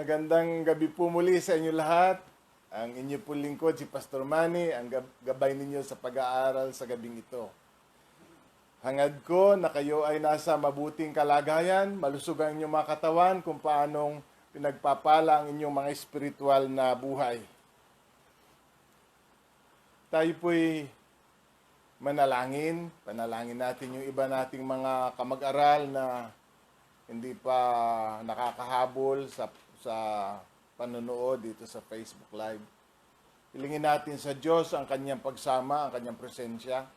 Magandang gabi po muli sa inyo lahat. Ang inyo po lingkod, si Pastor Manny, ang gabay ninyo sa pag-aaral sa gabing ito. Hangad ko na kayo ay nasa mabuting kalagayan, malusog ang inyong mga katawan kung paanong pinagpapala ang inyong mga espiritual na buhay. Tayo po'y panalangin natin yung iba nating mga kamag-aral na hindi pa nakakahabol sa panonood dito sa Facebook Live. Hilingin natin sa Diyos ang kanyang pagsama, ang kanyang presensya.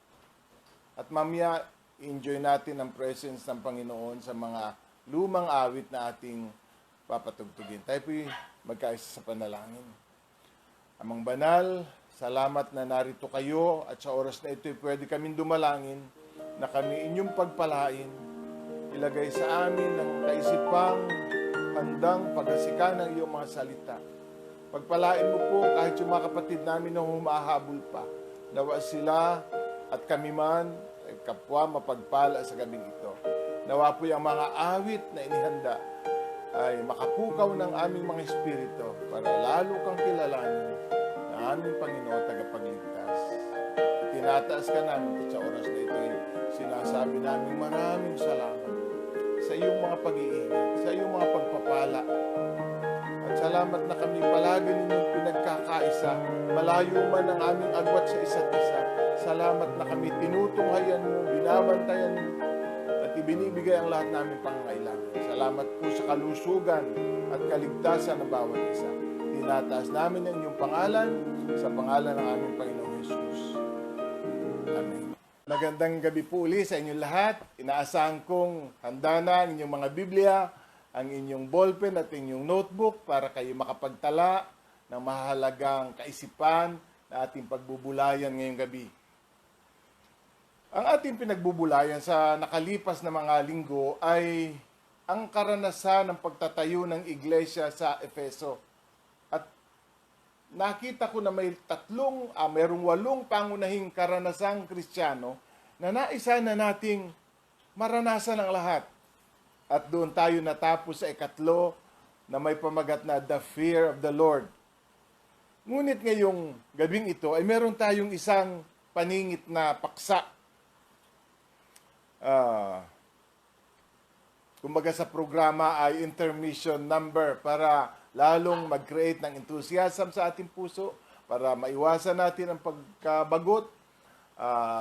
At mamaya, enjoy natin ang presence ng Panginoon sa mga lumang awit na ating papatugtugin. Tayo po'y magkaisa sa panalangin. Amang banal, salamat na narito kayo at sa oras na ito'y pwede kaming dumalangin na kami inyong pagpalain. Ilagay sa amin ang kaisipang handang paghasikan ng iyong mga salita. Pagpalain mo po kahit yung mga kapatid namin na humahabol pa. Nawa sila at kami man ay kapwa mapagpala sa gabing ito. Nawa po yung mga awit na inihanda ay makapukaw ng aming mga espiritu para lalo kang kilalanin na aming Panginoon tagapagligtas. Tinataas ka namin sa oras na ito. Sinasabi namin maraming salamat sa iyong mga pag-iingat, sa iyong mga pagpapala. At salamat na kami palagi ninyong pinagkakaisa, malayo man ang aming agwat sa isa't isa. Salamat na kami tinutunghayan mo, binabantayan mo, at ibinibigay ang lahat naming pangangailangan. Salamat po sa kalusugan at kaligtasan ng bawat isa. Tinataas namin ang inyong pangalan sa pangalan ng aming Panginoong Jesus. Amen. Magandang gabi po uli sa inyong lahat. Inaasahan kong handa na ang inyong mga Biblia, ang inyong ballpen at inyong notebook para kayo makapagtala ng mahalagang kaisipan na ating pagbubulayan ngayong gabi. Ang ating pinagbubulayan sa nakalipas na mga linggo ay ang karanasan ng pagtatayo ng iglesia sa Efeso. At nakita ko na mayroong 8 pangunahing karanasang Kristiyano na naisa na nating maranasan ang lahat. At doon tayo natapos sa 3 na may pamagat na The Fear of the Lord. Ngunit ngayong gabing ito ay meron tayong isang paningit na paksa. Kumbaga sa programa ay intermission number para lalong mag-create ng enthusiasm sa ating puso para maiwasan natin ang pagkabagot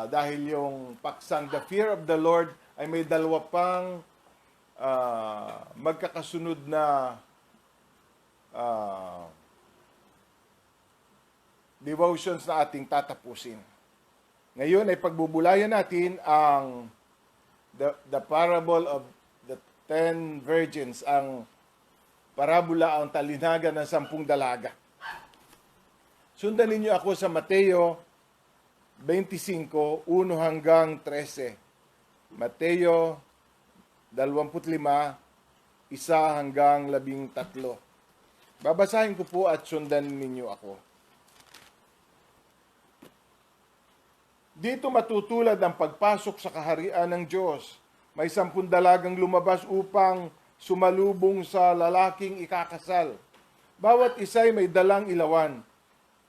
dahil yung paksang The Fear of the Lord ay may 2 pang magkakasunod na devotions na ating tatapusin. Ngayon ay pagbubulayan natin ang the parable of the 10 virgins, ang parabola, ang talinaga ng 10 dalaga. Sundan ninyo ako sa Mateo 25, 1 hanggang 13. Mateo 25, 1 hanggang 13. Babasahin ko po at sundan ninyo ako. Dito matutulad ang pagpasok sa kaharian ng Diyos. May 10 dalagang lumabas upang sumalubong sa lalaking ikakasal. Bawat isa'y may dalang ilawan.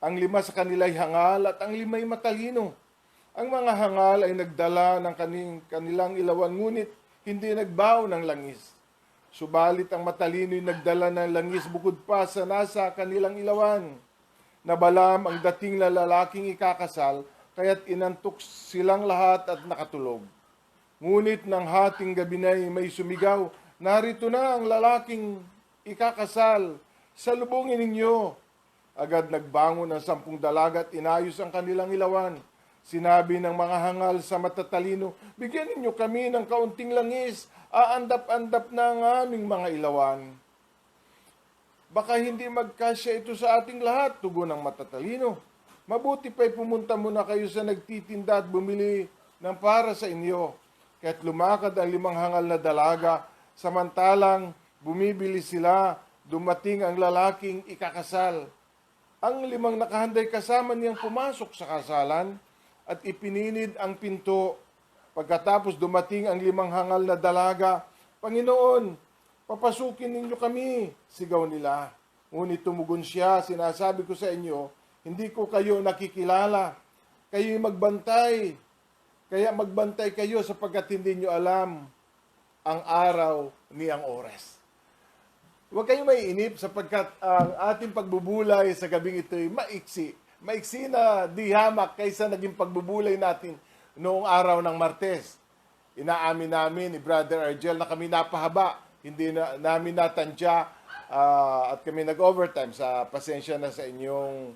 Ang 5 sa kanila'y hangal at ang 5'y matalino. Ang mga hangal ay nagdala ng kanilang ilawan, ngunit hindi nagbaw ng langis. Subalit ang matalino'y nagdala ng langis bukod pa sa nasa kanilang ilawan. Nabalam ang dating na lalaking ikakasal, kaya't inantok silang lahat at nakatulog. Ngunit ng hating gabi na may sumigaw, narito na ang lalaking ikakasal, salubungin ninyo. Agad nagbangon ang 10 dalaga at inayos ang kanilang ilawan. Sinabi ng mga hangal sa matatalino, bigyan ninyo kami ng kaunting langis, aandap-andap na ang aming mga ilawan. Baka hindi magkasya ito sa ating lahat, tugon ng matatalino. Mabuti pa'y pumunta muna kayo sa nagtitinda at bumili ng para sa inyo. Kaya't lumakad ang 5 hangal na dalaga, samantalang bumibili sila, dumating ang lalaking ikakasal. Ang 5 nakahanday kasama niyang pumasok sa kasalan at ipinilid ang pinto. Pagkatapos dumating ang 5 hangal na dalaga, Panginoon, Papasukin ninyo kami, sigaw nila. Ngunit tumugon siya, sinasabi ko sa inyo, hindi ko kayo nakikilala. Kayo'y magbantay. Kaya magbantay kayo sapagkat hindi nyo alam ang araw ni ang oras. Huwag kayong maiinip sapagkat ang ating pagbubulay sa gabing ito'y maiksi. Maiksi na di hamak kaysa naging pagbubulay natin noong araw ng Martes. Inaamin namin ni Brother Argel na kami napahaba. Hindi na namin natantya at kami nag-overtime sa pasensya na sa inyong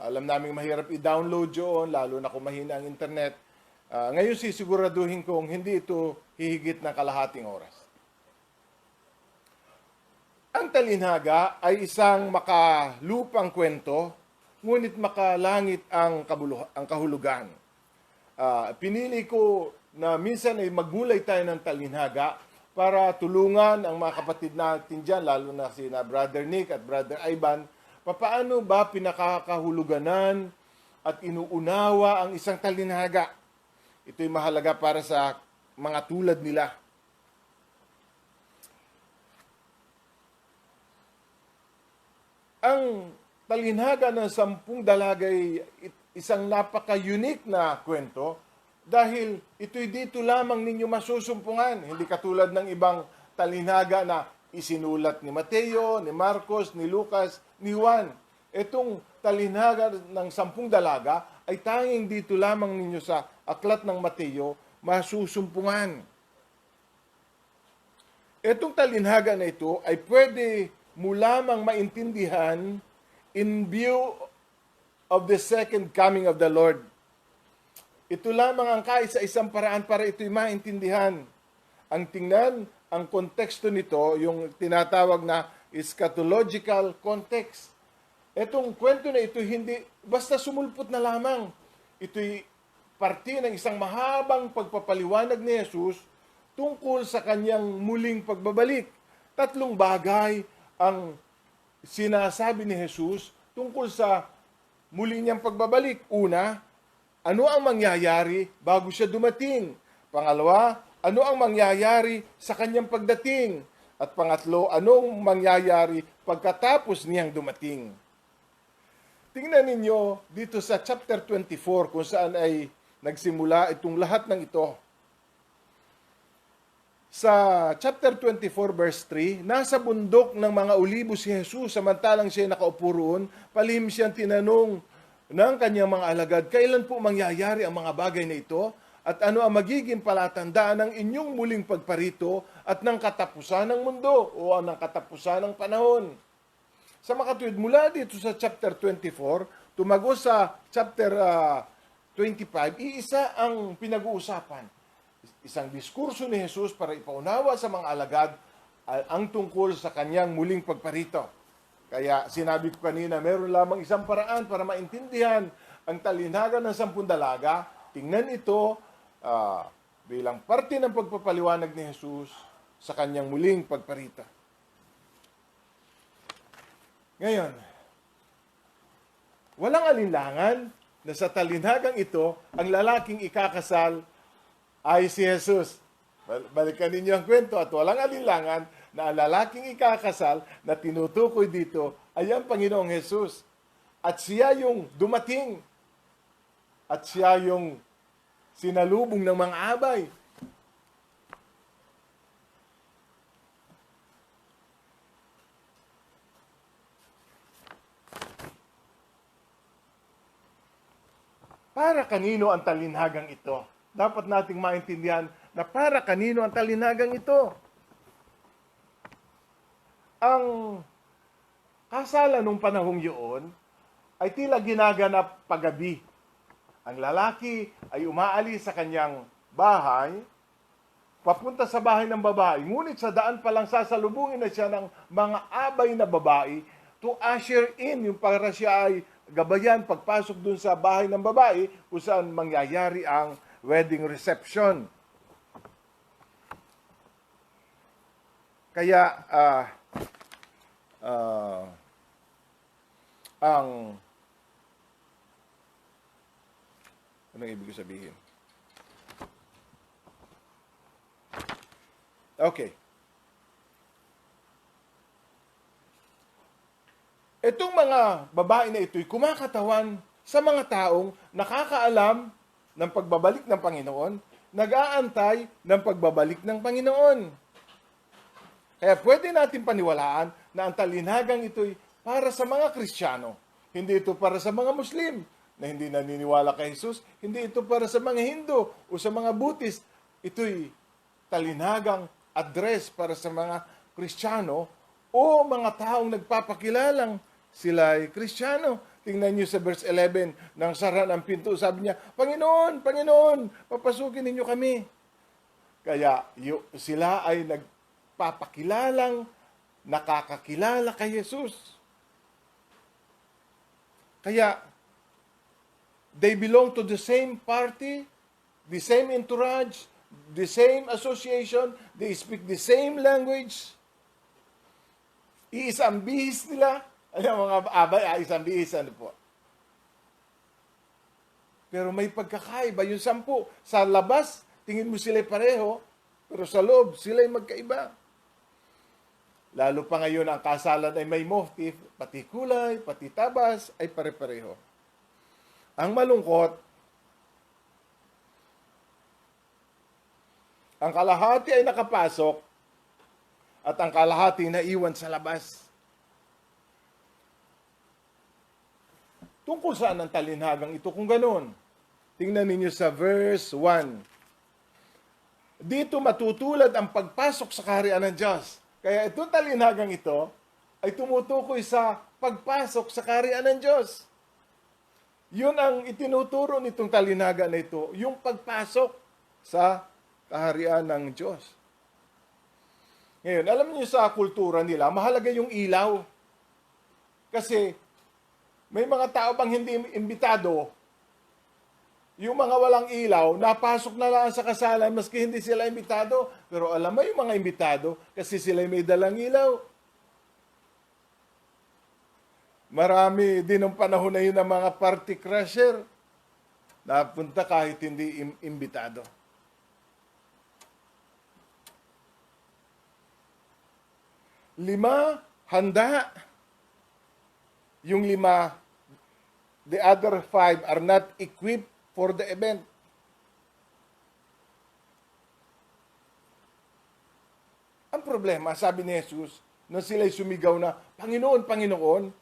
alam namin mahirap i-download yun, lalo na kung mahina ang internet. Ngayon sisiguraduhin kong hindi ito hihigit ng kalahating oras. Ang talinhaga ay isang makalupang kwento, ngunit makalangit ang kahulugan. Pinili ko na minsan ay magmulay tayo ng talinhaga para tulungan ang mga kapatid natin dyan, lalo na sina Brother Nick at Brother Ivan, papaano ba pinakakahuluganan at inuunawa ang isang talinhaga. Ito'y mahalaga para sa mga tulad nila. Ang talinhaga ng 10 dalagay isang napaka-unique na kwento dahil ito'y dito lamang ninyo masusumpungan. Hindi katulad ng ibang talinhaga na isinulat ni Mateo, ni Marcos, ni Lucas, ni Juan. Itong talinhaga ng 10 dalaga ay tanging dito lamang ninyo sa aklat ng Mateo masusumpungan. Itong talinhaga na ito ay pwede mo lamang maintindihan in view of the second coming of the Lord. Ito lamang ang kaisa-isang paraan para ito'y maintindihan. Ang tingnan, ang konteksto nito, yung tinatawag na eschatological context. Itong kwento na ito, hindi basta sumulpot na lamang. Ito'y parte ng isang mahabang pagpapaliwanag ni Jesus tungkol sa kanyang muling pagbabalik. 3 bagay ang sinasabi ni Jesus tungkol sa muli niyang pagbabalik. Una, ano ang mangyayari bago siya dumating? Pangalawa, ano ang mangyayari sa kanyang pagdating? At pangatlo, anong mangyayari pagkatapos niyang dumating? Tingnan ninyo dito sa chapter 24 kung saan ay nagsimula itong lahat ng ito. Sa chapter 24 verse 3, nasa bundok ng mga olibo si Jesus samantalang siya nakaupo roon, palihim siyang tinanong ng kanyang mga alagad, kailan po mangyayari ang mga bagay na ito? At ano ang magiging palatandaan ng inyong muling pagparito at ng katapusan ng mundo o ng katapusan ng panahon? Sa makatuwid, mula dito sa chapter 24, tumago sa chapter 25, iisa ang pinag-uusapan. Isang diskurso ni Jesus para ipaunawa sa mga alagad ang tungkol sa kanyang muling pagparito. Kaya sinabi ko kanina, meron lamang isang paraan para maintindihan ang talinhaga ng 10 dalaga. Tingnan ito bilang parte ng pagpapaliwanag ni Jesus sa kanyang muling pagparito. Ngayon, walang alinlangan na sa talinhagang ito, ang lalaking ikakasal ay si Jesus. Balikan ninyo ang kwento at walang alinlangan na ang lalaking ikakasal na tinutukoy dito ay ang Panginoong Jesus. At siya yung dumating. At siya yung sinalubong ng mga abay. Para kanino ang talinhagang ito? Dapat nating maintindihan na para kanino ang talinhagang ito. Ang kasalan nung panahong yun ay tila ginaganap paggabi. Ang lalaki ay umaalis sa kanyang bahay, papunta sa bahay ng babae. Ngunit sa daan pa lang sasalubungin na siya ng mga abay na babae to usher in, yung para siya ay gabayan pagpasok dun sa bahay ng babae kung saan mangyayari ang wedding reception. Kaya anong ibig sabihin? Okay. mga babae na ito'y kumakatawan sa mga taong nakakaalam ng pagbabalik ng Panginoon, nag-aantay ng pagbabalik ng Panginoon. Kaya pwede natin paniwalaan na ang talinhagang ito'y para sa mga Kristiyano. Hindi ito para sa mga Muslim na hindi naniniwala kay Jesus. Hindi ito para sa mga Hindu o sa mga Buddhist. Ito'y talinhagang address para sa mga Kristiyano o mga taong nagpapakilalang sila ay Kristiyano. Tingnan niyo sa verse 11, nang sara ng pinto, sabi niya, Panginoon, Panginoon, papasukin ninyo kami. Kaya sila ay nagpapakilalang nakakakilala kay Jesus. Kaya, they belong to the same party, the same entourage, the same association, they speak the same language. Iisang bihis nila. Ayan mga abay, isang bihis, ano po. Pero may pagkakaiba, yung 10. Sa labas, tingin mo sila'y pareho, pero sa loob, sila'y magkaiba. Lalo pa ngayon, ang kasalan ay may motif, pati kulay, pati tabas, ay pare-pareho. Ang malungkot, ang kalahati ay nakapasok, at ang kalahati naiwan sa labas. Tungkol saan ang talinhagang ito kung ganoon? Tingnan ninyo sa verse 1. Dito matutulad ang pagpasok sa kaharian ng Diyos. Kaya itong talinhagang ito ay tumutukoy sa pagpasok sa kaharian ng Diyos. Yun ang itinuturo nitong talinhaga na ito, yung pagpasok sa kaharian ng Diyos. Ngayon, alam niyo sa kultura nila, mahalaga yung ilaw. Kasi may mga tao bang hindi imbitado, yung mga walang ilaw, napasok na lang sa kasalan maski hindi sila imbitado. Pero alam mo yung mga imbitado, kasi sila may dalang ilaw. Marami din ng panahon na yun ng mga party crasher, napunta kahit hindi imbitado. Lima, handa. Yung 5, the other 5 are not equipped for the event. Ang problema, sabi ni Jesus, nung sila'y sumigaw na, Panginoon, Panginoon,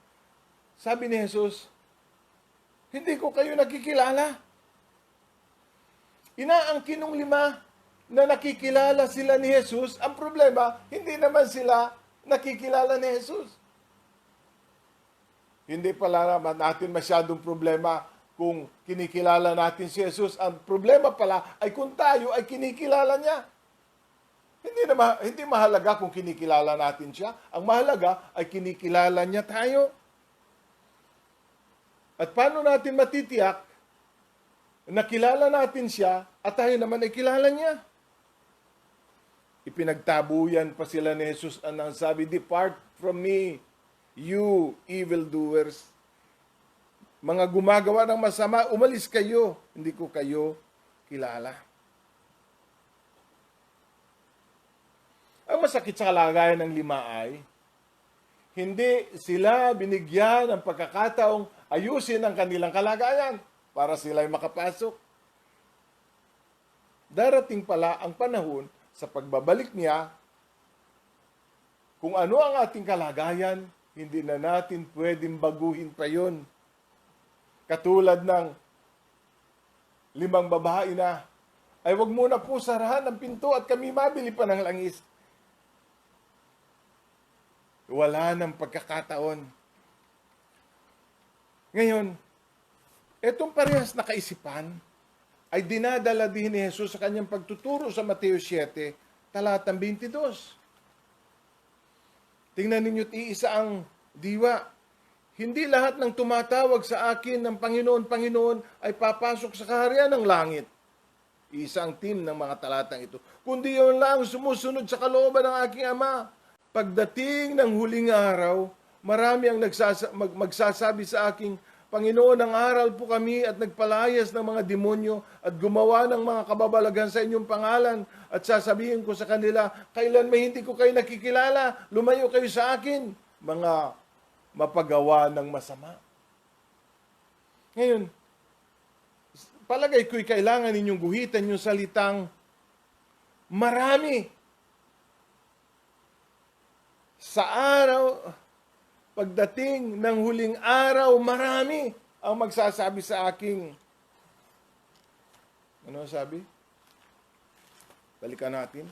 sabi ni Jesus, hindi ko kayo nakikilala. Inaangkin ng 5 na nakikilala sila ni Jesus. Ang problema, hindi naman sila nakikilala ni Jesus. Hindi pala naman natin masyadong problema kung kinikilala natin si Jesus. Ang problema pala ay kung tayo ay kinikilala niya. Hindi mahalaga kung kinikilala natin siya. Ang mahalaga ay kinikilala niya tayo. At paano natin matitiyak na kilala natin siya at tayo naman ay kilala niya? Ipinagtabuyan pa sila ni Jesus ang sabi, Depart from me, you evildoers. Mga gumagawa ng masama, umalis kayo. Hindi ko kayo kilala. Ang masakit sa kalagayan ng 5 ay, hindi sila binigyan ng pagkakataong ayusin ang kanilang kalagayan para sila ay makapasok. Darating pala ang panahon sa pagbabalik niya, kung ano ang ating kalagayan, hindi na natin pwedeng baguhin pa yun. Katulad ng 5 babae na, ay wag muna po sarahan ang pinto at kami mabili pa ng langis. Wala nang pagkakataon. Ngayon, etong parehas na kaisipan ay dinadala din ni Jesus sa kanyang pagtuturo sa Mateo 7, talatang 22. Tingnan ninyo, iisa ang diwa. Hindi lahat ng tumatawag sa akin ng Panginoon, Panginoon ay papasok sa kaharian ng langit. Iisa ang team ng mga talatang ito. Kundi yun lang sumusunod sa kalooban ng aking Ama. Pagdating ng huling araw, marami ang magsasabi sa aking, Panginoon, ang aral po kami at nagpalayas ng mga demonyo at gumawa ng mga kababalagan sa inyong pangalan. At sasabihin ko sa kanila, kailan may hindi ko kayo nakikilala, lumayo kayo sa akin. Mga mapagawa ng masama. Ngayon, palagay ko'y kailangan ninyong guhitan yung salitang marami. Sa araw, pagdating ng huling araw, marami ang magsasabi sa aking. Ano sabi? Balikan natin.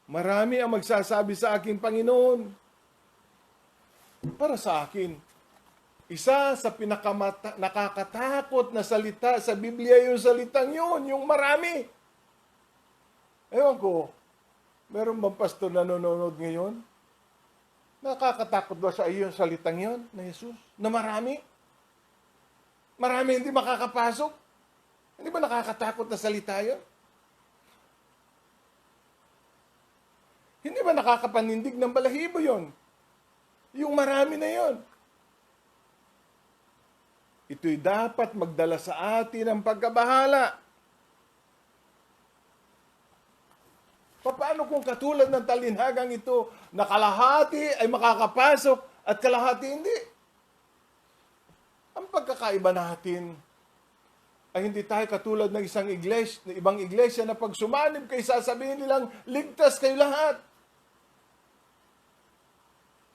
Marami ang magsasabi sa aking Panginoon. Para sa akin, isa sa nakakatakot na salita sa Biblia yung salitang yun, yung marami. Ewan ko, meron bang pastor na nanonood ngayon? Nakakatakot ba sa iyo yung salitang yun na Jesus? Na marami? Marami hindi makakapasok? Hindi ba nakakatakot na salita yun? Hindi ba nakakapanindig ng balahibo yun? Yung marami na yun. Ito'y dapat magdala sa atin ng pagkabahala. Paano kung katulad ng talinhagang ito, na kalahati ay makakapasok at kalahati hindi? Ang pagkakaiba natin ay hindi tayo katulad ng ibang iglesia na pag sumanib kayo, sasabihin nilang, ligtas kayo lahat.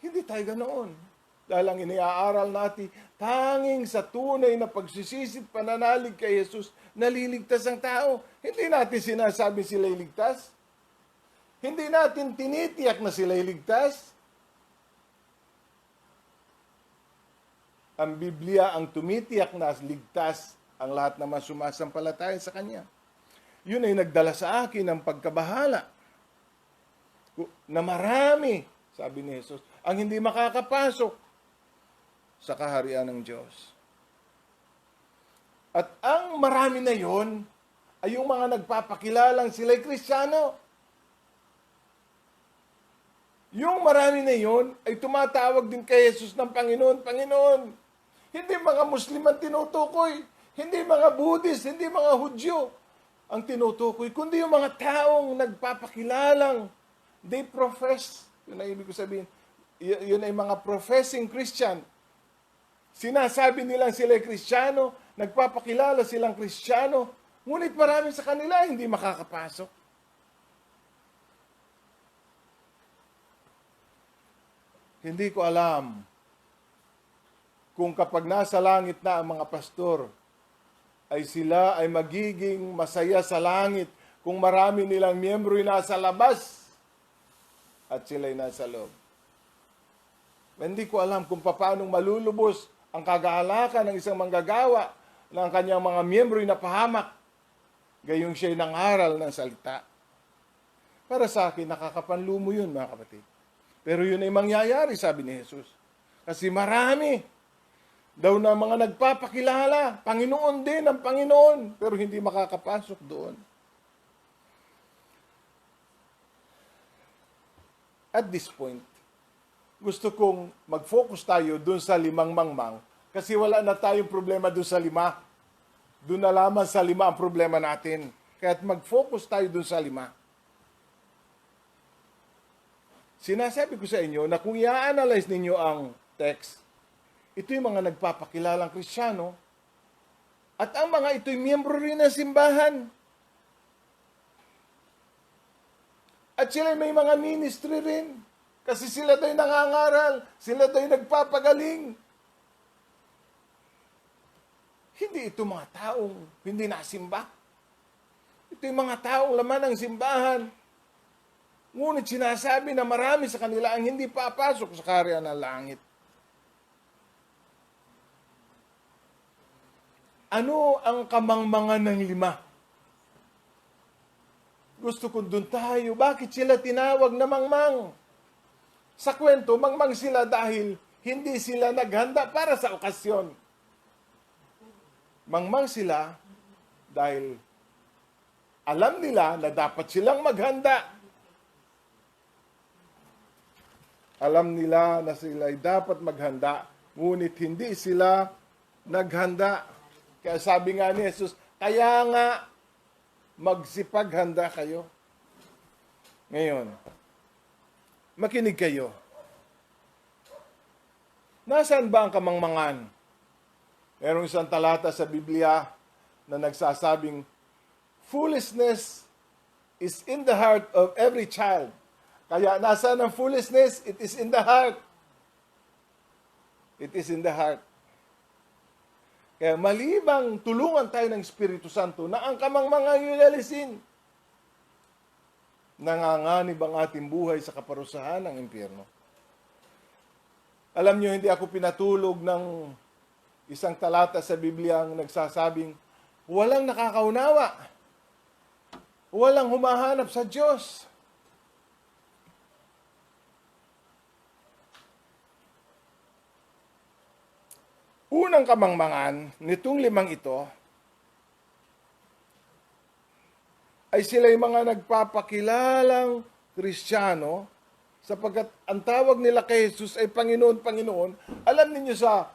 Hindi tayo ganoon. Dahil ang iniaaral natin, tanging sa tunay na pagsisisit pananalig kay Jesus, naliligtas ang tao. Hindi natin sinasabi sila iligtas. Hindi natin tinitiyak na sila iligtas. Ang Biblia ang tumitiyak na ligtas ang lahat naman sumasampalataya sa Kanya. Yun ay nagdala sa akin ng pagkabahala na marami, sabi ni Jesus, ang hindi makakapasok sa kaharian ng Diyos. At ang marami na yon ay yung mga nagpapakilalang sila'y Kristiyano. Yung marami na yon ay tumatawag din kay Jesus ng Panginoon, Panginoon. Hindi mga Muslim ang tinutukoy, hindi mga Buddhist, hindi mga Hudyo ang tinutukoy, kundi yung mga taong nagpapakilalang they profess, yun ang ibig ko sabihin, yun ay mga professing Christian. Sinasabi nilang sila Kristiyano, nagpapakilala silang Kristiyano, ngunit marami sa kanila hindi makakapasok. Hindi ko alam kung kapag nasa langit na ang mga pastor, ay sila ay magiging masaya sa langit kung marami nilang miyembro ay nasa labas at sila ay nasa loob. Hindi ko alam kung paano malulubos ang kagahalakan ng isang manggagawa na ang kanyang mga miyembro ay napahamak, gayong siya'y nangaral ng salita. Para sa akin, nakakapanlumo yun, mga kapatid. Pero yun ay mangyayari, sabi ni Jesus. Kasi marami daw na mga nagpapakilala, Panginoon din ang Panginoon, pero hindi makakapasok doon. At this point, gusto kong mag-focus tayo dun sa 5 mangmang kasi wala na tayong problema dun sa 5. Dun na lamang sa 5 ang problema natin. Kaya mag-focus tayo dun sa 5. Sinasabi ko sa inyo na kung i-analyze ninyo ang text, ito yung mga nagpapakilalang Kristiyano at ang mga ito'y miyembro rin ng simbahan. At sila may mga ministry rin. Kasi sila da'y nangangaral, sila da'y nagpapagaling. Hindi ito mga taong hindi nasimba. Ito yung mga taong laman ng simbahan. Ngunit sinasabi na marami sa kanila ang hindi papasok sa kaharian ng langit. Ano ang kamangmangan ng 5? Gusto ko dun tayo. Bakit sila tinawag na mangmang? Sa kwento, mangmang sila dahil hindi sila naghanda para sa okasyon. Mangmang sila dahil alam nila na dapat silang maghanda. Alam nila na sila ay dapat maghanda, ngunit hindi sila naghanda. Kaya sabi nga ni Jesus, kaya nga magsipaghanda kayo. Ngayon, makinig kayo. Nasaan ba ang kamangmangan? Merong isang talata sa Biblia na nagsasabing, foolishness is in the heart of every child. Kaya nasaan ang foolishness? It is in the heart. It is in the heart. Kaya malibang tulungan tayo ng Espiritu Santo na ang kamangmangan yung alisin, nanganganib ang ating buhay sa kaparusahan ng impyerno. Alam niyo, hindi ako pinatulog ng isang talata sa Biblia ang nagsasabing, walang nakakaunawa, walang humahanap sa Diyos. Unang kamangmangan nitong limang ito ay sila'y mga nagpapakilalang Kristiyano sapagkat ang tawag nila kay Jesus ay Panginoon, Panginoon. Alam niyo sa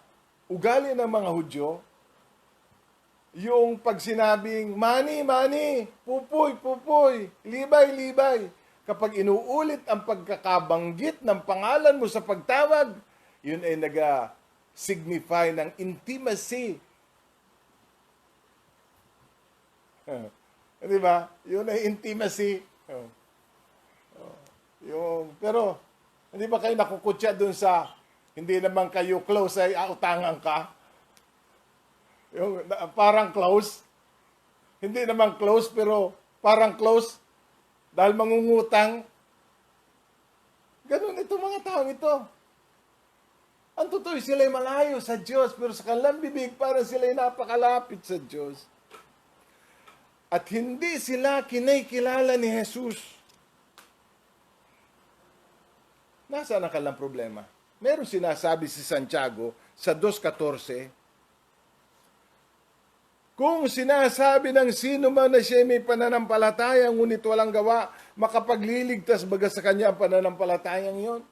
ugali ng mga Hudyo, yung pag sinabing, mani, mani, pupoy, pupoy, libay, libay. Kapag inuulit ang pagkakabanggit ng pangalan mo sa pagtawag, yun ay nag-signify ng intimacy. Di ba? Yun ay intimacy. Pero, hindi ba kayo nakukutya dun sa hindi naman kayo close ay utangan ka? Yung parang close. Hindi naman close pero parang close dahil mangungutang. Ganun itong mga taong ito. Ang totoo, sila'y malayo sa Diyos pero sa kanilang bibig parang sila'y napakalapit sa Diyos. At hindi sila kinikilala ni Jesus. Nasaan ang kanilang problema? Meron sinasabi si Santiago sa 2:14, kung sinasabi ng sino man na siya may pananampalataya, ngunit walang gawa, makapagliligtas baga sa kanya ang pananampalatayang yon.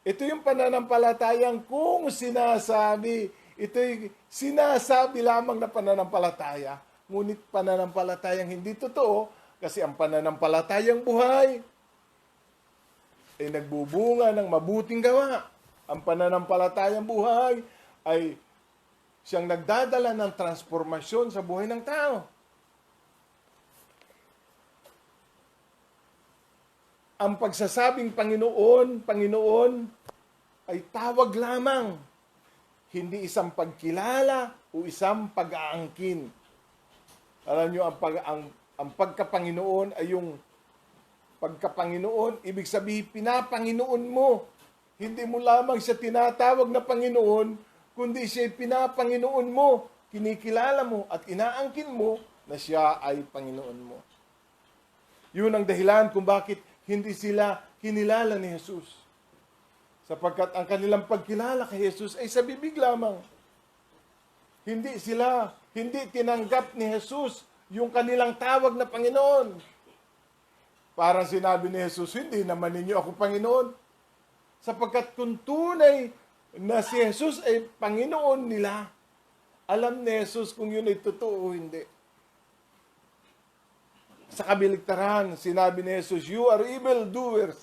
Ito yung pananampalatayang kung sinasabi, ito'y sinasabi lamang na pananampalataya, ngunit pananampalatayang hindi totoo, kasi ang pananampalatayang buhay ay nagbubunga ng mabuting gawa. Ang pananampalatayang buhay ay siyang nagdadala ng transformasyon sa buhay ng tao. Ang pagsasabing Panginoon, Panginoon ay tawag lamang, hindi isang pagkilala o isang pag-aangkin. Alam niyo, ang pagka-Panginoon ay yung pagka-Panginoon, ibig sabihin, pinapanginoon mo. Hindi mo lamang siya tinatawag na Panginoon, kundi siya pinapanginoon mo, kinikilala mo at inaangkin mo na siya ay Panginoon mo. Yun ang dahilan kung bakit hindi sila kinilala ni Jesus. Sapagkat ang kanilang pagkilala kay Jesus ay sa bibig lamang. Hindi tinanggap ni Jesus yung kanilang tawag na Panginoon. Parang sinabi ni Jesus, hindi naman ninyo ako Panginoon. Sapagkat kung tunay na si Jesus ay Panginoon nila, alam ni Jesus kung yun ay totoo o hindi. Sa kabaligtaran, sinabi ni Jesus, you are evildoers.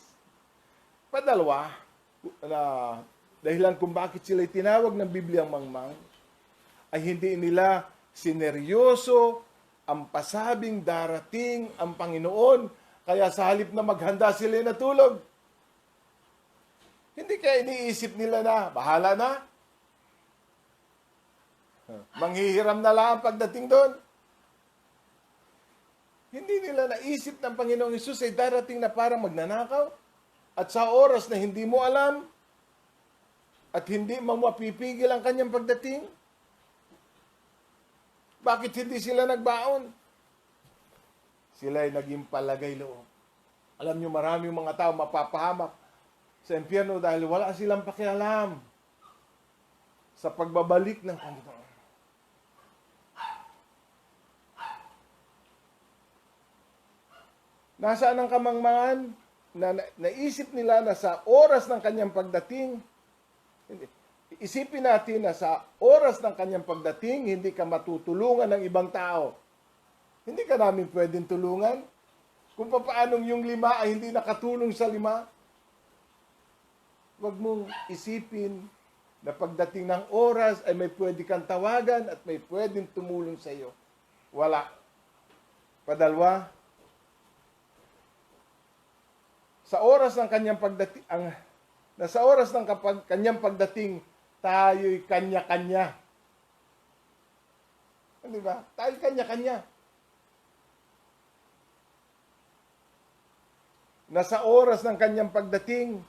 Padalwa, na dahilan kung bakit sila tinawag ng Bibliang mangmang, ay hindi nila sineryoso ang pasabing darating ang Panginoon. Kaya sa halip na maghanda sila natulog. Hindi kaya iniisip nila na, bahala na. Manghihiram na lang pagdating doon. Hindi nila naisip ng Panginoong Hesus ay darating na parang magnanakaw. At sa oras na hindi mo alam, at hindi mo mapipigil ang kanyang pagdating. Bakit hindi sila nagbaon? Sila ay naging palagay loob. Alam niyo, maraming mga tao mapapahamak sa impyerno dahil wala silang pakialam sa pagbabalik ng Panginoon. Nasaan ang kamangmangan na naisip nila na sa oras ng kanyang pagdating, isipin natin na sa oras ng kanyang pagdating, hindi ka matutulungan ng ibang tao. Hindi ka namin pwedeng tulungan. Kung paanong yung 5 ay hindi nakatulong sa 5, wag mong isipin na pagdating ng oras ay may pwede kang tawagan at may pwedeng tumulong sa iyo. Wala. Padalwa, sa oras ng kanyang pagdating, sa oras ng kanyang pagdating, tayo'y kanya-kanya. Di ba? Tayo'y kanya-kanya. Na sa oras ng kanyang pagdating,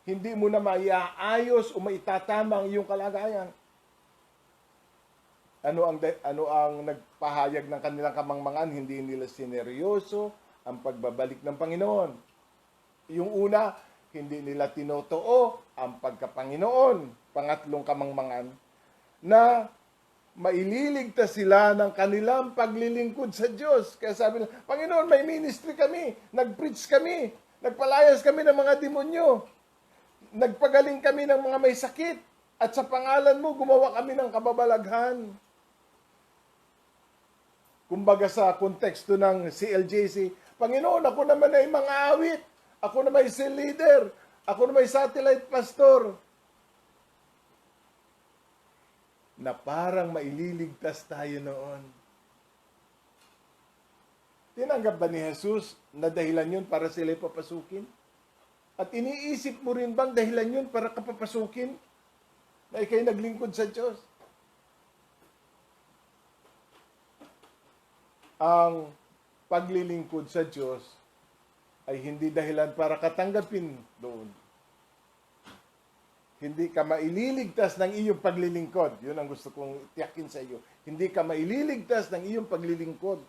hindi mo na maiaayos o maitatama ang iyong kalagayan. Ano ang nagpahayag ng kanilang kamangmangan? Hindi nila sineryoso ang pagbabalik ng Panginoon. Yung una, hindi nila tinotoo ang pagkapanginoon. Pangatlong kamangmangan, na maililigtas sila ng kanilang paglilingkod sa Diyos. Kaya sabi nila, Panginoon, may ministry kami, nag-preach kami, nagpalayas kami ng mga demonyo, nagpagaling kami ng mga may sakit, at sa pangalan mo, gumawa kami ng kababalaghan. Kumbaga sa konteksto ng CLJC, Panginoon, ako naman ay mga awit, ako naman ay cell leader, ako naman ay satellite pastor, na parang maililigtas tayo noon. Tinanggap ba ni Jesus na dahilan yun para sila papasukin? At iniisip mo rin bang dahilan yun para kapapasukin? Na ikay naglingkod sa Diyos? Ang paglilingkod sa Diyos ay hindi dahilan para katanggapin doon. Hindi ka maililigtas ng iyong paglilingkod. Yun ang gusto kong tiyakin sa iyo. Hindi ka maililigtas ng iyong paglilingkod.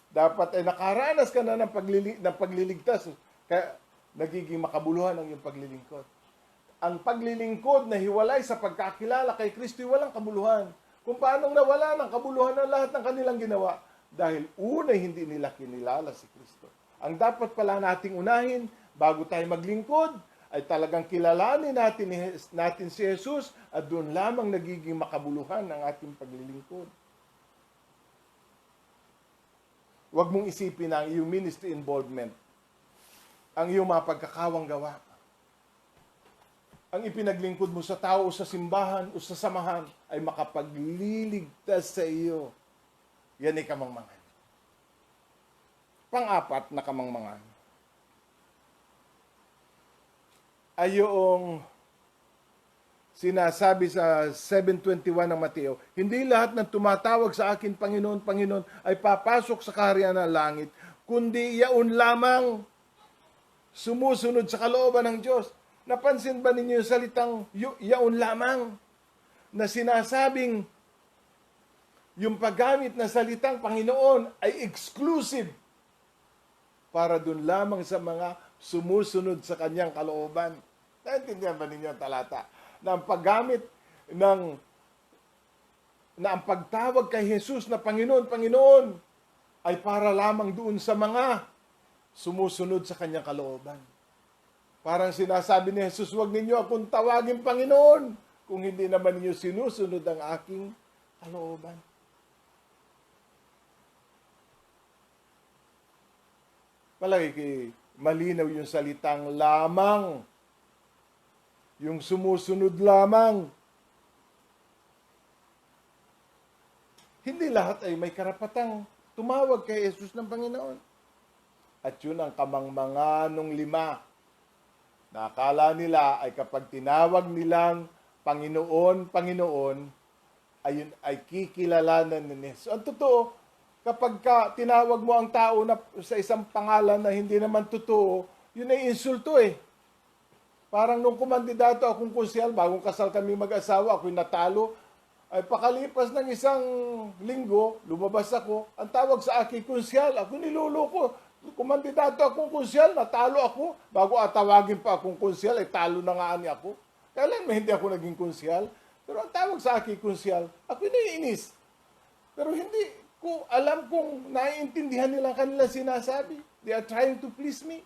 Dapat ay nakaranas ka na ng pagliligtas. Kaya nagiging makabuluhan ang iyong paglilingkod. Ang paglilingkod na hiwalay sa pagkakilala kay Kristo, walang kabuluhan. Kung paanong nawala ng kabuluhan ng lahat ng kanilang ginawa. Dahil una hindi nila kinilala si Kristo. Ang dapat pala nating unahin, bago tayo maglingkod, ay talagang kilalanin natin si Jesus at doon lamang nagiging makabuluhan ng ating paglilingkod. Huwag mong isipin ang iyong ministry involvement, ang iyong mga pagkakawang gawa, ang ipinaglingkod mo sa tao o sa simbahan o sa samahan ay makapagliligtas sa iyo. Yan ay kamangmangan. Pang-apat na kamangmangan ay yung sinasabi sa 7:21 ng Mateo, hindi lahat ng tumatawag sa akin, Panginoon, Panginoon, ay papasok sa kaharian ng langit, kundi yaon lamang sumusunod sa kalooban ng Diyos. Napansin ba ninyo yung salitang yaon lamang na sinasabing yung paggamit ng salitang Panginoon ay exclusive para dun lamang sa mga sumusunod sa kanyang kalooban. Naintindihan ba ninyo ang talata? Na ang paggamit na ang pagtawag kay Jesus na Panginoon, Panginoon, ay para lamang doon sa mga sumusunod sa kanyang kalooban. Parang sinasabi ni Jesus, huwag ninyo akong tawagin Panginoon kung hindi naman ninyo sinusunod ang aking kalooban. Palagi malinaw yung salitang lamang. Yung sumusunod lamang. Hindi lahat ay may karapatang tumawag kay Jesus ng Panginoon. At yun ang kamangmangan ng 5. Na akala nila ay kapag tinawag nilang Panginoon, Panginoon, ayun ay kikilalanan ni Jesus. Ang totoo, kapag tinawag mo ang tao na sa isang pangalan na hindi naman totoo, yun ay insulto eh. Parang nung kumandidato akong konsyal, bagong kasal kami mag-asawa, ako'y natalo, ay pakalipas ng isang linggo, lumabas ako, ang tawag sa akin, konsyal, ako niloloko. Kumandidato akong konsyal, natalo ako, bago atawagin pa akong konsyal, ay talo na nga ani ako. Kailan hindi ako naging konsyal? Pero ang tawag sa akin, konsyal, ako'y naiinis. Pero hindi ko alam kung naiintindihan nila kanila sinasabi. They are trying to please me.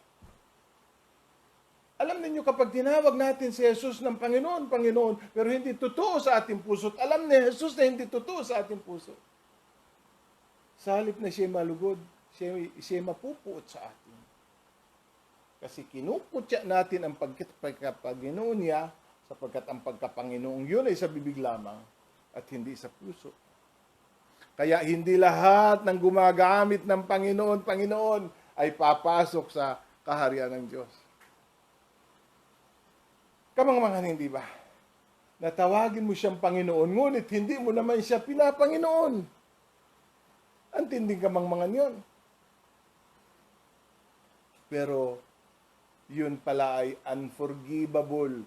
Alam ninyo, kapag tinawag natin si Jesus ng Panginoon, Panginoon, pero hindi totoo sa ating puso, alam ni Jesus na hindi totoo sa ating puso. Sa halip na siya malugod, siya mapupuot sa atin. Kasi kinukutya natin ang pagkapaginoon niya sapagkat ang pagkapanginoong yun ay sa bibig lamang at hindi sa puso. Kaya hindi lahat ng gumagamit ng Panginoon ay papasok sa kaharian ng Diyos. Kamangmangan, hindi ba? Natawagin mo siyang Panginoon, ngunit hindi mo naman siya pinapanginoon. Ang tinding kamangmangan yun. Pero, yun pala ay unforgivable.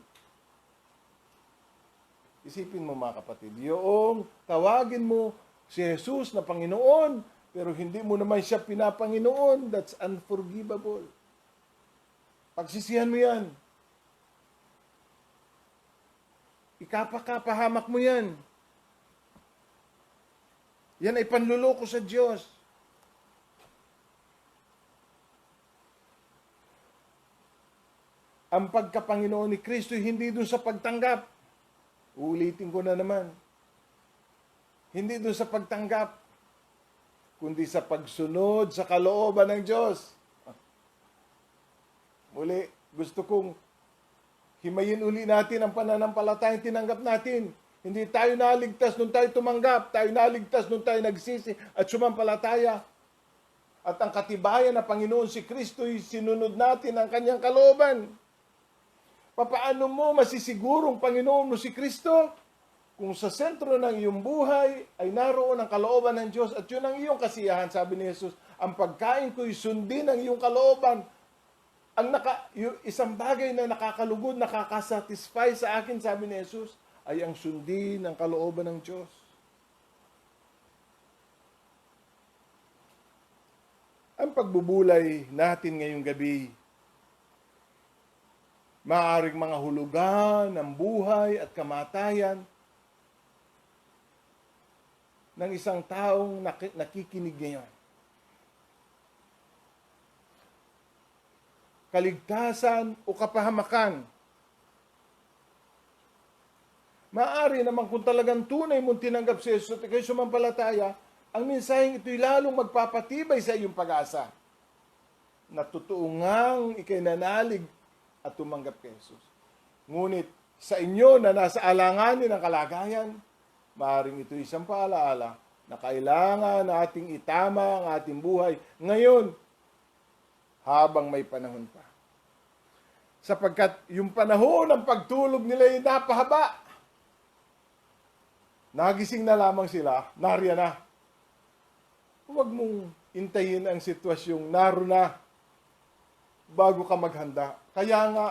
Isipin mo mga kapatid, yung tawagin mo si Jesus na Panginoon, pero hindi mo naman siya pinapanginoon, that's unforgivable. Pagsisihan mo yan. Ikapakapahamak mo yan. Yan ay panluloko sa Diyos. Ang pagkapanginoon ni Kristo hindi dun sa pagtanggap. Uulitin ko na naman. Hindi dun sa pagtanggap, kundi sa pagsunod sa kalooban ng Diyos. Muli, gusto kong himayin uli natin ang pananampalatayang tinanggap natin. Hindi tayo naligtas nung tayo tumanggap. Tayo naligtas nung tayo nagsisi at sumampalataya. At ang katibayan na Panginoon si Kristo'y sinunod natin ang kanyang kalooban. Papaano mo masisigurong Panginoon mo si Kristo kung sa sentro ng iyong buhay ay naroon ang kalooban ng Diyos at yun ang iyong kasiyahan, sabi ni Jesus, ang pagkain ko'y sundin ang iyong kalooban. Yung isang bagay na nakakalugod, nakakasatisfy sa akin, sabi ni Jesus, ay ang sundin ang kalooban ng Diyos. Ang pagbubulay natin ngayong gabi, maaaring mga hulugan ng buhay at kamatayan ng isang taong nakikinig ngayon. Kaligtasan o kapahamakan. Maaari naman kung talagang tunay mong tinanggap si Jesus at kayo sumampalataya, ang mensaheng ito'y lalong magpapatibay sa iyong pag-asa. Na totoo ngang ikay nanalig at tumanggap kay Jesus. Ngunit sa inyo na nasa alanganin ng kalagayan, maaaring ito isang paalaala na kailangan nating itama ang ating buhay ngayon habang may panahon pa. Sapagkat yung panahon ng pagtulog nila ay napahaba. Nagising na lamang sila, nariyan na. Huwag mong intayin ang sitwasyong naroon na bago ka maghanda. Kaya nga,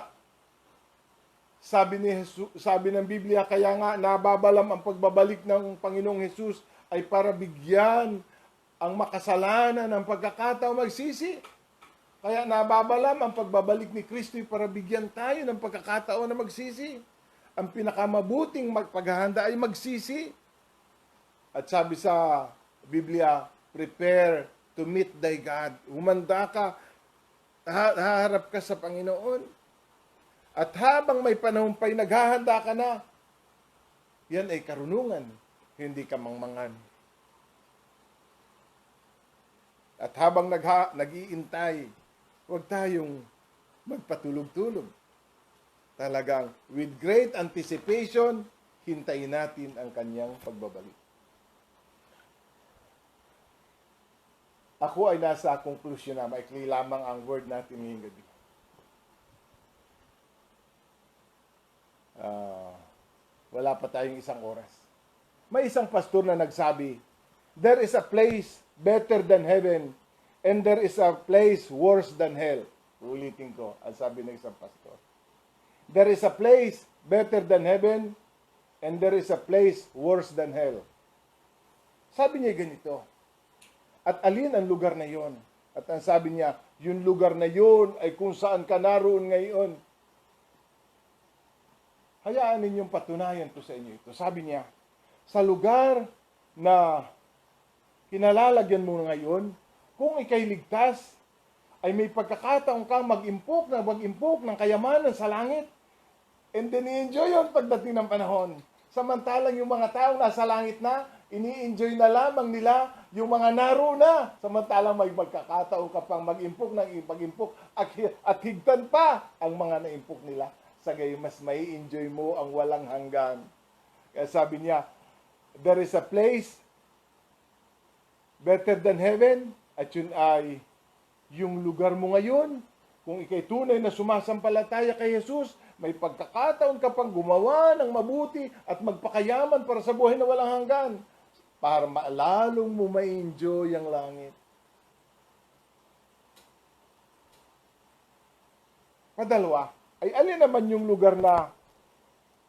sabi ng Biblia, kaya nga nababalam ang pagbabalik ng Panginoong Jesus ay para bigyan ang makasalanan ng pagkakataong magsisi. Kaya nababalam ang pagbabalik ni Kristo para bigyan tayo ng pagkakataon na magsisi. Ang pinakamabuting paghahanda ay magsisi. At sabi sa Biblia, prepare to meet thy God. Humanda ka, haharap ka sa Panginoon. At habang may panahon pa'y naghahanda ka na, yan ay karunungan, hindi kamangmangan. At habang nag-iintay, huwag tayong magpatulog-tulog. Talagang with great anticipation, hintayin natin ang kanyang pagbabalik. Ako ay nasa conclusion na maikli lamang ang word natin ngayong gabi. Wala pa tayong isang oras. May isang pastor na nagsabi, there is a place better than heaven and there is a place worse than hell. Ulitin ko, ang sabi ng isang pastor. There is a place better than heaven and there is a place worse than hell. Sabi niya ganito, at alin ang lugar na yon? At ang sabi niya, yung lugar na yon ay kung saan ka naroon ngayon. Hayaan ninyong patunayan to sa inyo ito. Sabi niya, sa lugar na kinalalagyan mo ngayon, kung ikay ligtas, ay may pagkakataon kang mag-impok ng kayamanan sa langit. And then i-enjoy yun pagdating ng panahon. Samantalang yung mga taong nasa langit na, ini-enjoy na lamang nila yung mga naroon na. Samantalang may pagkakataon ka pang mag-impok at higtan pa ang mga naimpok nila sa gayon mas may enjoy mo ang walang hanggan. Kaya sabi niya, there is a place better than heaven, at yun ay yung lugar mo ngayon. Kung ikay tunay na sumasampalataya kay Jesus, may pagkakataon ka pang gumawa ng mabuti at magpakayaman para sa buhay na walang hanggan, para lalong mo ma-enjoy ang langit. Padalwa, ay alin naman yung lugar na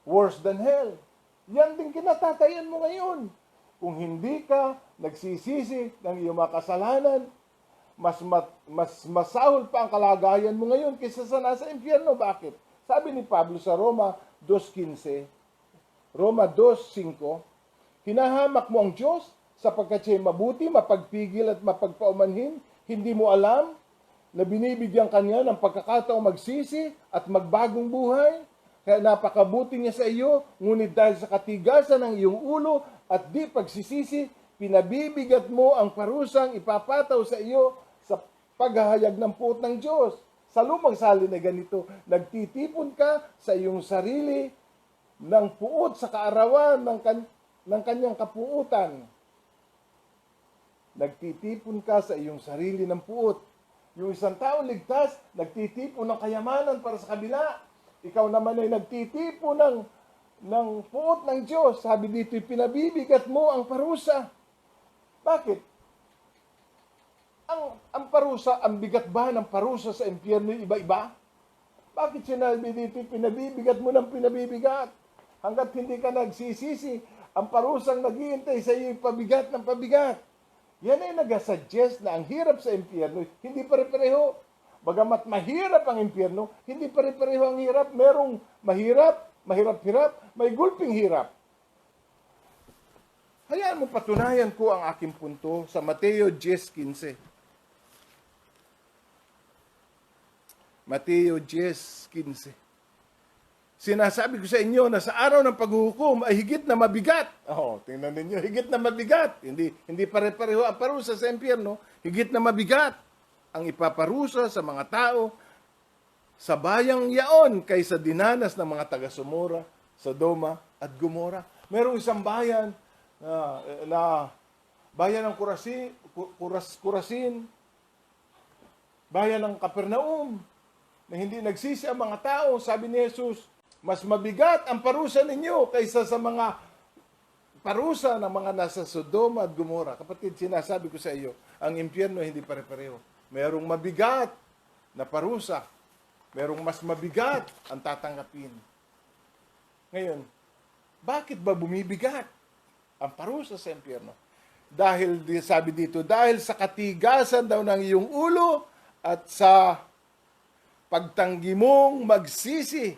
worse than hell? Yan din kinatatayan mo ngayon. Kung hindi ka nagsisisi ng iyong mga kasalanan, mas masahol pa ang kalagayan mo ngayon kaysa sa nasa impyerno. Bakit? Sabi ni Pablo sa Roma 2.15, Roma 2.5, hinahamak mo ang Diyos sapagkat siya'y mabuti, mapagpigil at mapagpaumanhin. Hindi mo alam na binibigyan kanya ng pagkakataong magsisi at magbagong buhay. Kaya napakabuti niya sa iyo, ngunit dahil sa katigasan ng iyong ulo at di pagsisisi, pinabibigat mo ang parusang ipapataw sa iyo sa paghahayag ng puot ng Diyos. Sa lumang salin na ganito, nagtitipon ka sa iyong sarili ng puot sa kaarawan ng kanyang kapuutan. Nagtitipon ka sa iyong sarili ng puot. Yung isang tao ligtas, nagtitipon ng kayamanan para sa kabila. Ikaw naman ay nagtitipon ng puot ng Diyos. Sabi dito, pinabibigat mo ang parusa. Bakit? Ang parusa, ang bigat ba ng parusa sa impyerno iba-iba? Bakit sinabi dito, pinabibigat mo ng pinabibigat? Hanggat hindi ka nagsisisi, ang parusang naghihintay sa iyo pabigat ng pabigat. Yan ay nag-suggest na ang hirap sa impyerno, hindi pare-pareho. Bagamat mahirap ang impyerno, hindi pare-pareho ang hirap. Merong mahirap, mahirap-hirap, may gulping hirap. Hayaan mo patunayan ko ang aking punto sa Mateo 10:15. Mateo 10:15. Sinasabi ko sa inyo na sa araw ng paghuhukom ay higit na mabigat. Tingnan ninyo, higit na mabigat. Hindi pare-pareho ang parusa sa impyerno, higit na mabigat ang ipaparusa sa mga tao sa bayang yaon kaysa dinanas ng mga taga-Sumora, Sodoma at Gomora. Merong isang bayan na bayan ng Kurasin, bayan ng Kapernaum, na hindi nagsisi ang mga tao. Sabi ni Jesus, mas mabigat ang parusa ninyo kaysa sa mga parusa ng mga nasa Sodoma at Gomora. Kapatid, sinasabi ko sa iyo, ang impyerno hindi pare-pareho. Merong mabigat na parusa. Merong mas mabigat ang tatanggapin. Ngayon, bakit ba bumibigat ang parusa sa impyerno? Dahil, sabi dito, dahil sa katigasan daw ng iyong ulo at sa pagtanggi mong magsisi.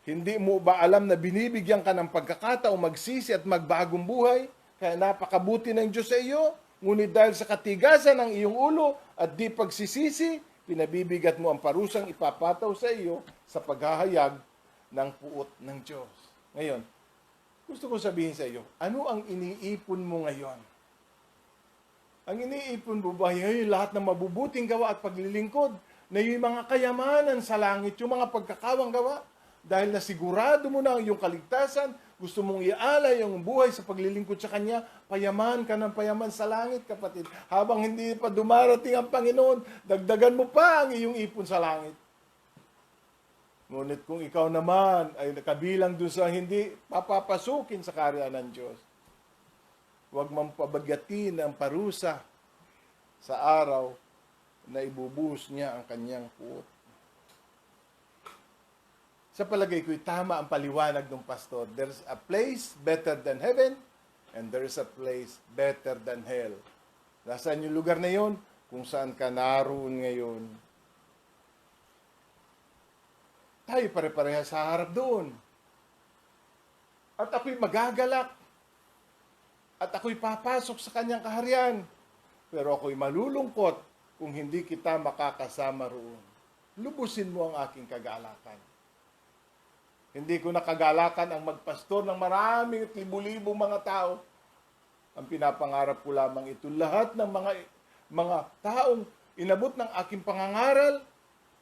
Hindi mo ba alam na binibigyan ka ng pagkakataong magsisi at magbagong buhay? Kaya napakabuti ng Diyos sa iyo. Ngunit dahil sa katigasan ng iyong ulo at di pagsisisi, pinabibigat mo ang parusang ipapataw sa iyo sa paghahayag ng puot ng Diyos. Ngayon, gusto ko sabihin sa iyo, ano ang iniipon mo ngayon? Ang iniipon mo ba yung lahat ng mabubuting gawa at paglilingkod na yung mga kayamanan sa langit, yung mga pagkakawang gawa? Dahil nasigurado mo na ang iyong kaligtasan, gusto mong ialay ang buhay sa paglilingkod sa Kanya, payaman ka ng payaman sa langit, kapatid. Habang hindi pa dumarating ang Panginoon, dagdagan mo pa ang iyong ipon sa langit. Ngunit kung ikaw naman ay nakabilang doon sa hindi papapasukin sa kaharian ng Diyos, huwag mong pabagatin ang parusa sa araw na ibubuhos niya ang kanyang puot. Sa palagay ko'y tama ang paliwanag ng pastor. There's a place better than heaven and there's a place better than hell. Nasaan yung lugar na yon? Kung saan ka naroon ngayon. Tayo pare-pareha sa harap doon. At ako'y magagalak. At ako'y papasok sa kanyang kaharian. Pero ako'y malulungkot kung hindi kita makakasama roon. Lubusin mo ang aking kagalakan. Hindi ko nakagalakan ang magpastor ng maraming at libu-libong mga tao. Ang pinapangarap ko lamang ito. Lahat ng mga taong inabot ng aking pangangaral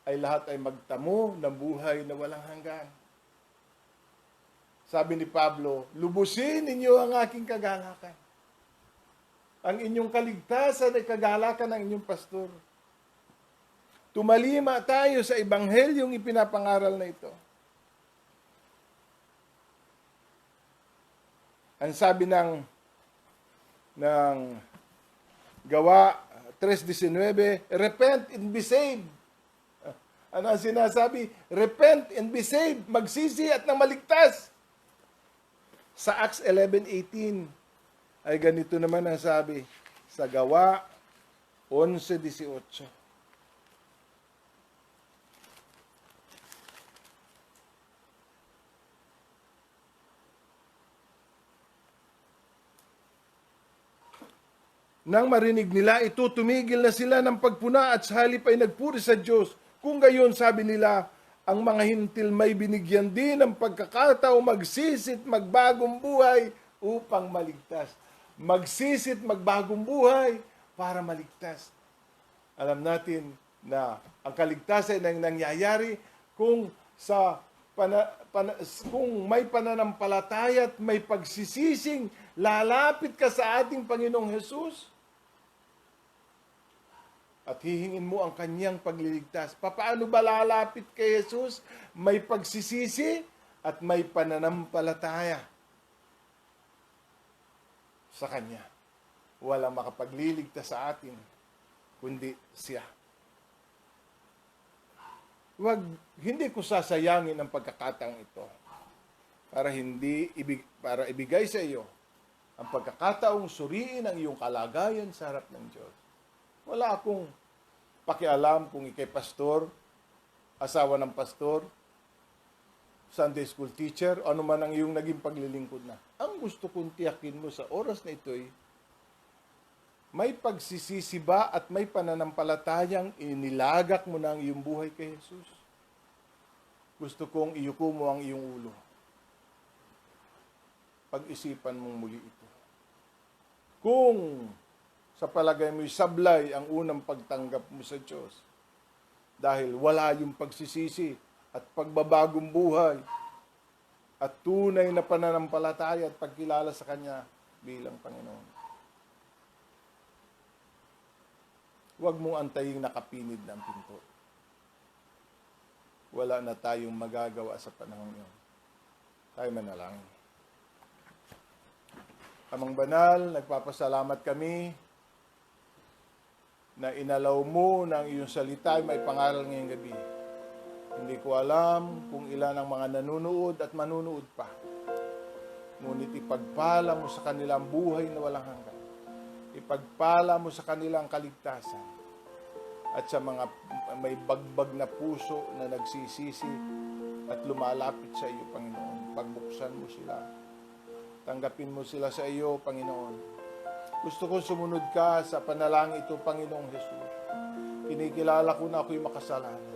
ay lahat ay magtamo ng buhay na walang hanggan. Sabi ni Pablo, lubusin ninyo ang aking kagalakan. Ang inyong kaligtasan ay kagalakan ng inyong pastor. Tumalima tayo sa ebanghelyong ipinapangaral na ito. Ang sabi ng Gawa 3:19, repent and be saved. Ano ang sinasabi? Repent and be saved. Magsisi at nang maligtas. Sa Acts 11:18 ay ganito naman ang sabi sa Gawa 11:18. Nang marinig nila ito, tumigil na sila ng pagpuna at sa halip ay nagpuri sa Diyos. Kung gayon, sabi nila, ang mga hintil may binigyan din ng pagkakataong magsisit, magbagong buhay upang maligtas. Magsisit, magbagong buhay para maligtas. Alam natin na ang kaligtasan ay nangyayari kung kung may pananampalataya at may pagsisising, lalapit ka sa ating Panginoong Hesus at hihingin mo ang kanyang pagliligtas. Paano ba lalapit kay Jesus? May pagsisisi at may pananampalataya sa kanya. Walang makapagliligtas sa atin, kundi siya. Hindi ko sasayangin ang pagkakataong ito para ibigay sa iyo ang pagkakataong suriin ang iyong kalagayan sa harap ng Diyos. Wala akong pakialam kung ikay pastor, asawa ng pastor, Sunday school teacher, ano man ang iyong naging paglilingkod na. Ang gusto kong tiyakin mo sa oras na ito'y may pagsisisi ba at may pananampalatayang inilagak mo na ang iyong buhay kay Jesus? Gusto kong iyuko mo ang iyong ulo. Pag-isipan mong muli ito. Kung sa palagay mo'y sablay ang unang pagtanggap mo sa Diyos, dahil wala yung pagsisisi at pagbabagong buhay at tunay na pananampalataya at pagkilala sa Kanya bilang Panginoon. Huwag mong antaying nakapinid ng pinto. Wala na tayong magagawa sa panahon yun. Tayo manalangin. Amang Banal, nagpapasalamat kami na inalaw mo ng iyong salita ay may pangaral ngayong gabi. Hindi ko alam kung ilan ang mga nanunood at manunood pa. Ngunit ipagpala mo sa kanilang buhay na walang hanggan. Ipagpala mo sa kanilang kaligtasan. At sa mga may bagbag na puso na nagsisisi at lumalapit sa iyo, Panginoon. Pagbuksan mo sila. Tanggapin mo sila sa iyo, Panginoon. Gusto kong sumunod ka sa panalangin ito, Panginoong Jesus. Kinikilala ko na ako'y makasalanan.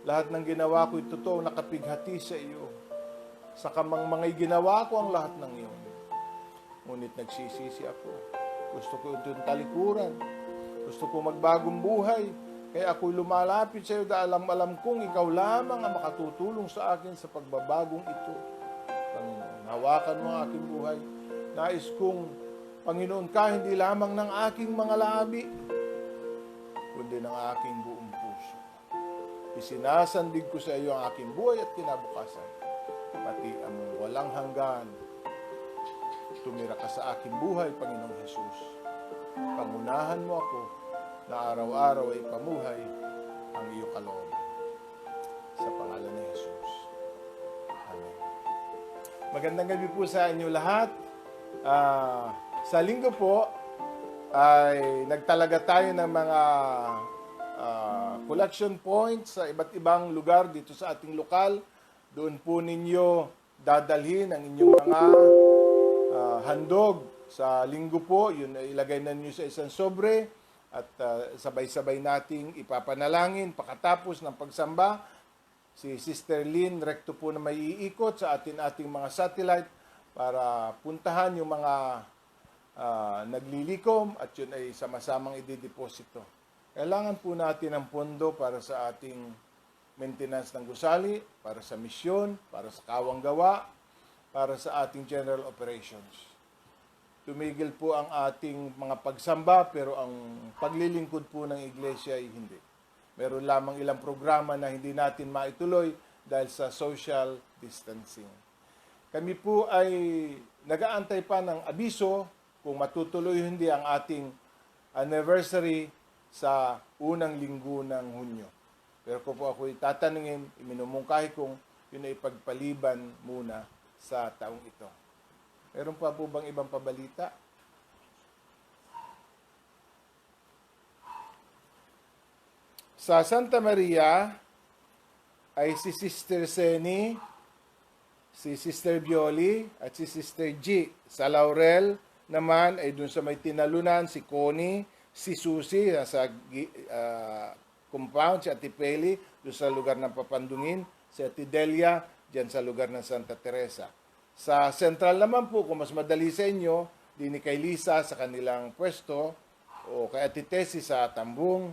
Lahat ng ginawa ko'y totoo nakapighati sa iyo. Sa mga ginawa ko ang lahat ng iyon. Ngunit nagsisisi ako. Gusto ko itong talikuran. Gusto ko magbagong buhay. Kaya ako'y lumalapit sa iyo dahil alam kong ikaw lamang ang makatutulong sa akin sa pagbabagong ito. Panginoon, hawakan mo ang aking buhay. Nais kong Panginoon ka, hindi lamang ng aking mga labi, kundi ng aking buong puso. Isinasandig ko sa iyo ang aking buhay at kinabukasan. Pati ang walang hanggan. Tumira ka sa aking buhay, Panginoong Jesus. Pangunahan mo ako na araw-araw ay pamuhay ang iyong kalooban. Sa pangalan ni Jesus. Amen. Magandang gabi po sa inyo lahat. Sa linggo po, ay nagtalaga tayo ng mga collection points sa iba't ibang lugar dito sa ating lokal. Doon po ninyo dadalhin ang inyong mga handog sa linggo po. Yun ay ilagay na ninyo sa isang sobre at sabay-sabay nating ipapanalangin. Pakatapos ng pagsamba, si Sister Lynn Recto po na may iikot sa ating mga satellite para puntahan yung mga naglilikom at yun ay sama-samang idedeposito Kailangan po natin ng pondo para sa ating maintenance ng gusali, para sa misyon, para sa kawang gawa, para sa ating general operations. Tumigil po ang ating mga pagsamba pero ang paglilingkod po ng iglesia ay hindi. Meron lamang ilang programa na hindi natin maituloy dahil sa social distancing. Kami po ay nag-aantay pa ng abiso kung matutuloy hindi ang ating anniversary sa unang linggo ng Hunyo. Pero kung po ako'y tatanungin, iminumungkahi kong yun ay pagpaliban muna sa taong ito. Meron pa po bang ibang pabalita? Sa Santa Maria ay si Sister Seni, si Sister Bioli, at si Sister G. Sa Laurel naman ay dun sa may tinalunan, si Connie, si Susie sa compound, si Ate Peli, dun sa lugar ng Papandungin, si Ate Delia, dyan sa lugar ng Santa Teresa. Sa Central naman po, kung mas madali sa inyo, di ni kay Lisa sa kanilang pwesto, o kay Ate Tessie sa Tambung,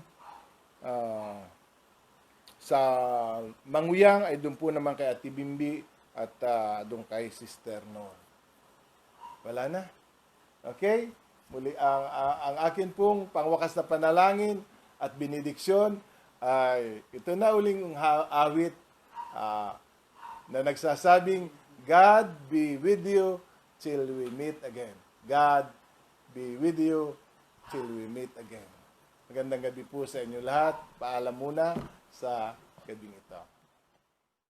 sa Manguyang ay doon po naman kay Ate Bimbi at doon kay Sister Nor. Wala na. Okay? Muli, ang akin pong pangwakas na panalangin at benediksyon ay ito na uling awit na nagsasabing, God be with you till we meet again. God be with you till we meet again. Magandang gabi po sa inyo lahat. Paalam muna sa gabing ito.